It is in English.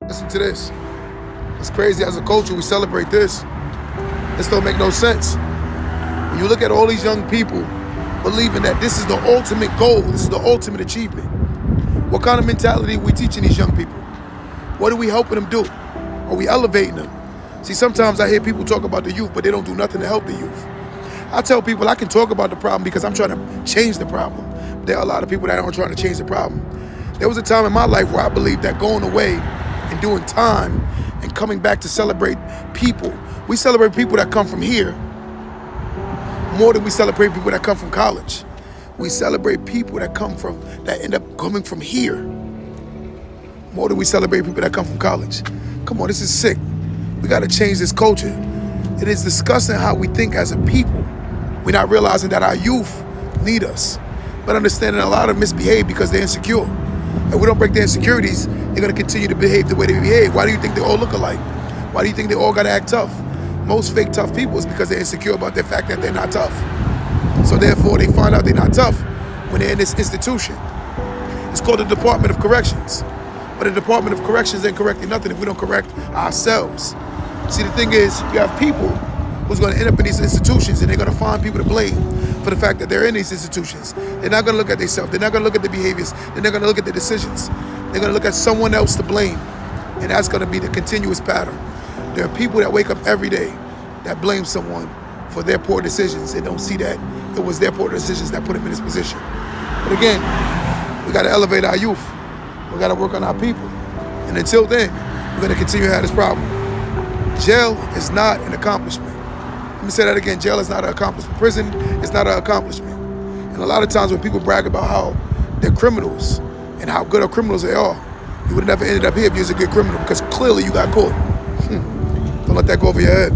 Listen to this. It's crazy. As a culture, we celebrate this. This don't make no sense. When you look at all these young people believing that this is the ultimate goal, this is the ultimate achievement, what kind of mentality are we teaching these young people? What are we helping them do? Are we elevating them? See, sometimes I hear people talk about the youth, but they don't do nothing to help the youth. I tell people I can talk about the problem because I'm trying to change the problem. There are a lot of people that aren't trying to change the problem. There was a time in my life where I believed that going away and doing time and coming back to celebrate people. We celebrate people that come from here more than we celebrate people that come from college. We celebrate people that end up coming from here more than we celebrate people that come from college. Come on, this is sick. We gotta change this culture. It is disgusting how we think as a people. We're not realizing that our youth need us, but understanding a lot of them misbehave because they're insecure. If we don't break their insecurities, they're gonna continue to behave the way they behave. Why do you think they all look alike? Why do you think they all gotta act tough? Most fake tough people is because they're insecure about the fact that they're not tough. So therefore, they find out they're not tough when they're in this institution. It's called the Department of Corrections. But the Department of Corrections ain't correcting nothing if we don't correct ourselves. See, the thing is, you have people who's gonna end up in these institutions and they're gonna find people to blame for the fact that they're in these institutions. They're not gonna look at themselves. They're not gonna look at their behaviors. They're not gonna look at their decisions. They're gonna look at someone else to blame. And that's gonna be the continuous pattern. There are people that wake up every day that blame someone for their poor decisions. They don't see that it was their poor decisions that put them in this position. But again, we gotta elevate our youth. We gotta work on our people. And until then, we're gonna continue to have this problem. Jail is not an accomplishment. Let me say that again, jail is not an accomplishment. Prison is not an accomplishment. And a lot of times when people brag about how they're criminals and how good of criminals they are, you would have never ended up here if you was a good criminal because clearly you got caught. Don't let that go over your head.